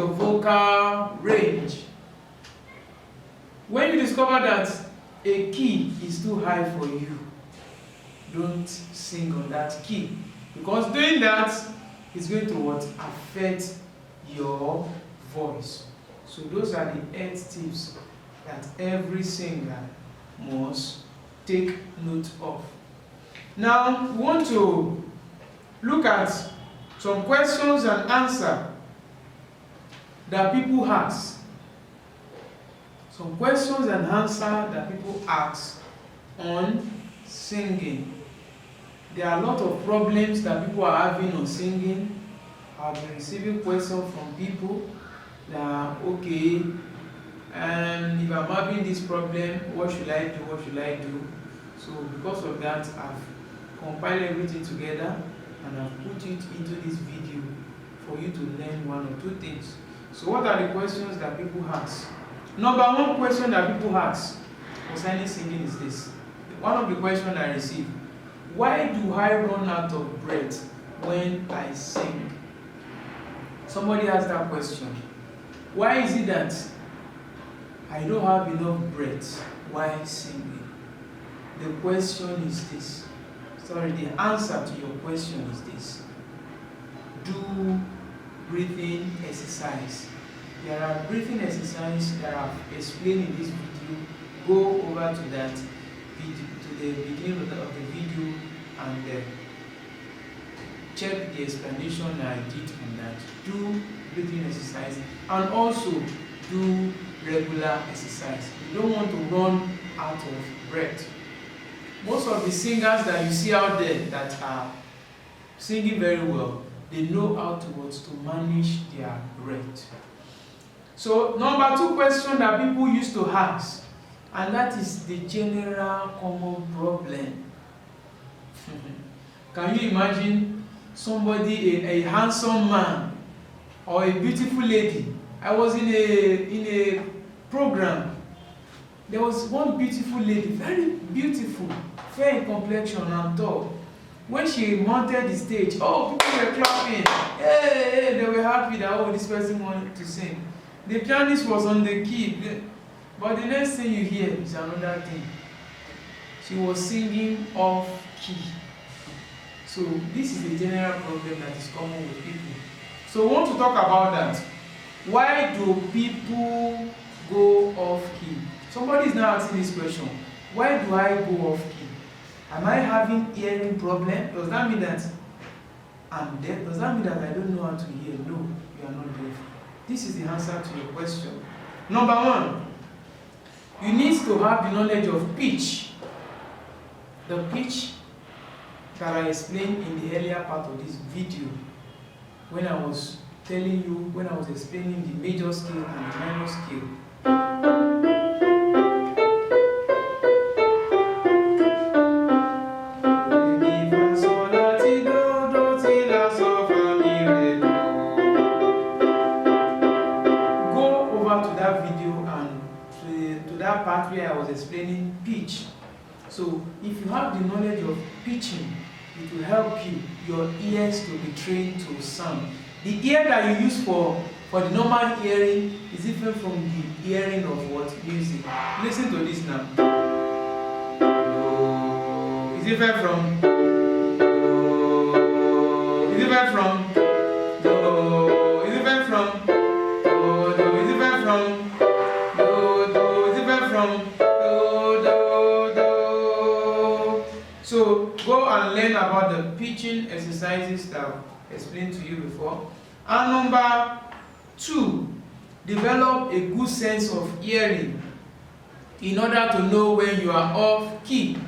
your vocal range. When you discover that a key is too high for you, don't sing on that key, because doing that is going to what? Affect your voice. So those are the 8 tips that every singer must take note of. Now, we want to look at some questions and answers that people ask. Some questions and answers that people ask on singing. There are a lot of problems that people are having on singing. I've been receiving questions from people that, okay, and if I'm having this problem, what should I do? What should I do? So because of that, I've compiled everything together and I've put it into this video for you to learn 1 or 2 things. So what are the questions that people ask? Number 1 question that people ask concerning singing is this. One of the questions I received: why do I run out of breath when I sing? Somebody asked that question. Why is it that I don't have enough breath while singing? The question is this. Sorry, the answer to your question is this. Do breathing exercise. There are breathing exercises that I've explained in this video. Go over to that video, to the beginning of the video, and check the explanation I did on that. Do breathing exercise and also do regular exercise. You don't want to run out of breath. Most of the singers that you see out there that are singing very well, they know how to manage their breath. So number 2 question that people used to ask, and that is the general common problem. Can you imagine somebody, a handsome man or a beautiful lady? I was in a program. There was one beautiful lady, very beautiful, fair in complexion and tall. When she mounted the stage, oh, people were clapping. Hey, they were happy that, oh, this person wanted to sing. The pianist was on the key, but the next thing you hear is another thing. She was singing off key. So this is the general problem that is common with people. So we want to talk about that. Why do people go off key? Somebody is now asking this question. Why do I go off key? Am I having hearing problem? Does that mean that I'm deaf? Does that mean that I don't know how to hear? No, you are not deaf. This is the answer to your question. Number 1, you need to have the knowledge of pitch. The pitch that I explained in the earlier part of this video, when I was telling you, when I was explaining the major scale and the minor scale. Part where I was explaining pitch. So if you have the knowledge of pitching, it will help you, your ears to be trained to sound. The ear that you use for the normal hearing is different from the hearing of what? Music. Listen to this now. It's different from. It's different from. It's different from. It's different from. So go and learn about the pitching exercises that I've explained to you before. And number 2, develop a good sense of hearing in order to know when you are off key.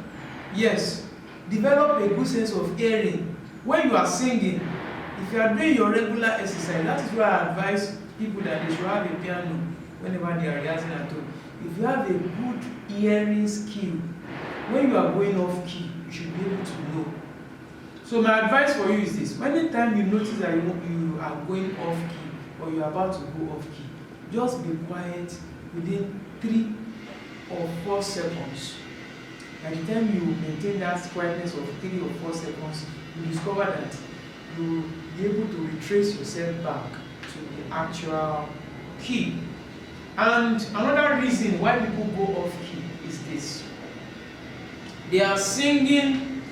Yes, develop a good sense of hearing when you are singing. If you are doing your regular exercise, that is why I advise people that they should have a piano whenever they are rehearsing at home. If you have a good hearing skill, when you are going off key, you should be able to know. So my advice for you is this: anytime you notice that you are going off key or you are about to go off key, just be quiet within 3 or 4 seconds. By the time you maintain that quietness of 3 or 4 seconds, you discover that you will be able to retrace yourself back to the actual key. And another reason why people go off key is this: they are singing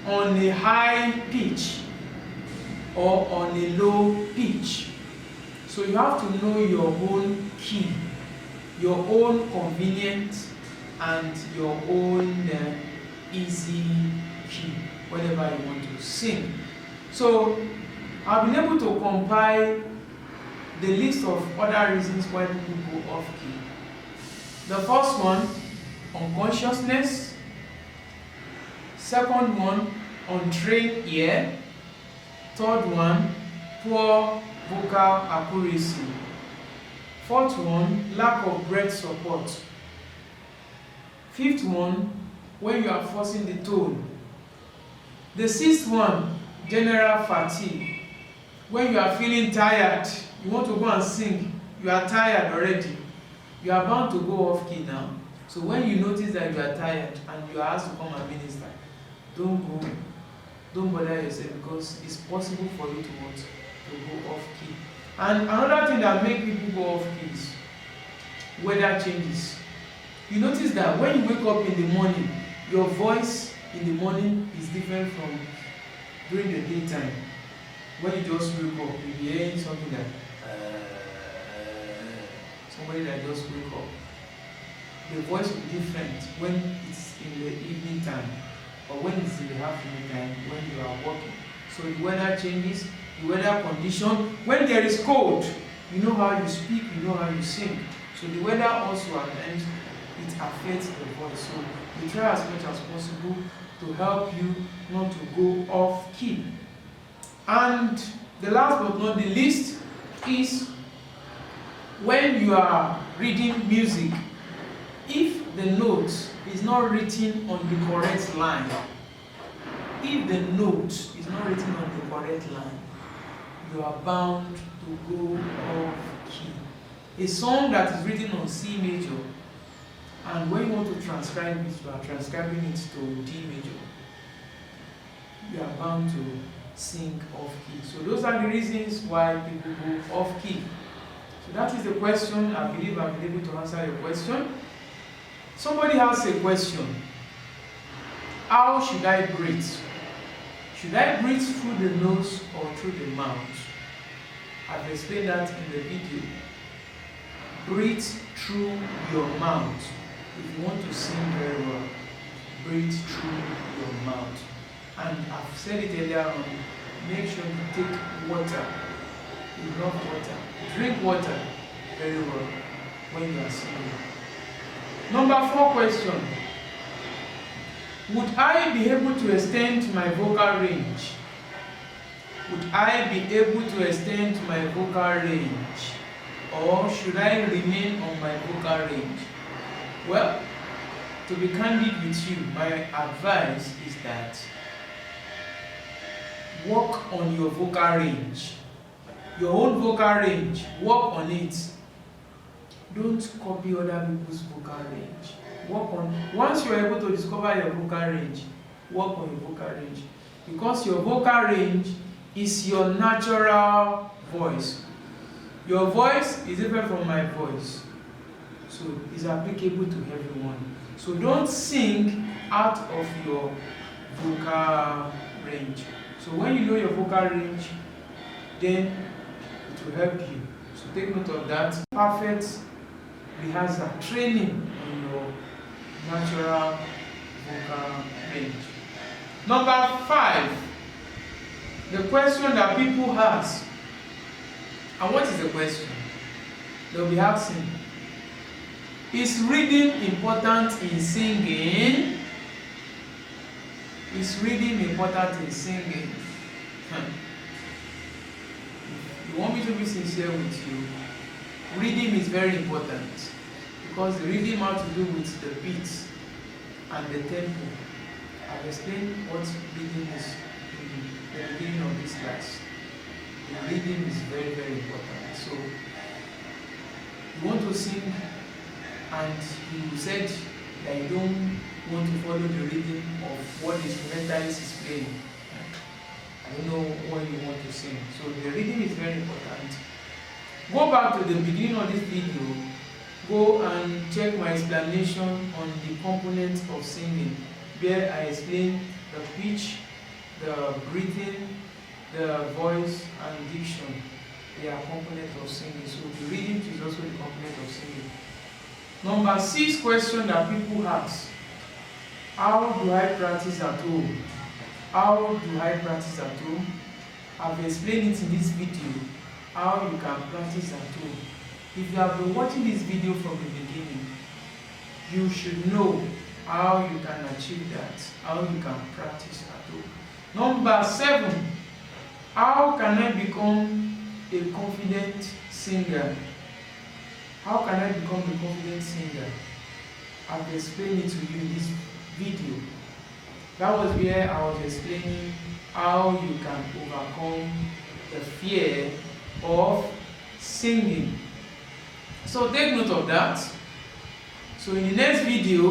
on a high pitch or on a low pitch. So you have to know your own key, your own convenient and your own easy key whenever you want to sing. So I've been able to compile the list of other reasons why people go off key. The first one, unconsciousness. Second one, untrained ear. Third one, poor vocal accuracy. Fourth one, lack of breath support. Fifth one, when you are forcing the tone. The sixth one, general fatigue. When you are feeling tired, you want to go and sing, you are tired already, you are bound to go off key now. So when you notice that you are tired and you are asked to come and minister, don't bother yourself, because it's possible for you to go off key. And another thing that makes people go off key is weather changes. You notice that when you wake up in the morning, your voice in the morning is different from during the daytime. When you just wake up, you'll be hearing something like somebody that just wake up. The voice will be different when it's in the evening time or when it's in the afternoon time when you are working. So the weather changes, the weather condition. When there is cold, you know how you speak, you know how you sing. So the weather also at times it affects the voice. So we try as much as possible to help you not to go off key. And the last but not the least is when you are reading music, if the note is not written on the correct line, if the note is not written on the correct line, you are bound to go off key. A song that is written on C major, and when you want to transcribe it, you are transcribing it to D major, you are bound to sing off key. So those are the reasons why people go off key. So that is the question. I believe I've been able to answer your question. Somebody has a question. How should I breathe? Should I breathe through the nose or through the mouth? I've explained that in the video. Breathe through your mouth. If you want to sing very well, breathe through your mouth. And I've said it earlier on, make sure you take water, enough water. Drink water very well when you are singing. Number 4 question. Would I be able to extend my vocal range? Would I be able to extend my vocal range? Or should I remain on my vocal range? Well, to be candid with you, my advice is that work on your vocal range. Your own vocal range, work on it. Don't copy other people's vocal range. Work on, once you are able to discover your vocal range, work on your vocal range. Because your vocal range is your natural voice. Your voice is different from my voice. So it's applicable to everyone. So don't sing out of your vocal range. So when you know your vocal range, then it will help you. So take note of that. Perfect rehearsal, training on your natural vocal range. Number 5, the question that people ask. And what is the question? They'll be asking, is reading important in singing? Is reading important in singing? If you want me to be sincere with you, reading is very important, because the reading has to do with the beats and the tempo. I've explained what reading is in the beginning of this class. The reading is very, very important. So you want to sing and you said that you don't want to follow the reading of what the instrumentalist is playing. I don't know what you want to sing. So the reading is very important. Go back to the beginning of this video, go and check my explanation on the components of singing, where I explain the pitch, the breathing, the voice and diction. They are components of singing. So the reading is also the component of singing. Number 6 question that people ask: how do I practice at home? How do I practice at home? I've explained it in this video how you can practice at home. If you have been watching this video from the beginning, you should know how you can achieve that, how you can practice at home. Number 7, how can I become a confident singer? How can I become a confident singer? I've explained it to you in this video. That was where I was explaining how you can overcome the fear of singing. So take note of that. So in the next video,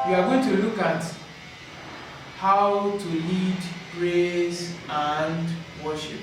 we are going to look at how to lead praise and worship.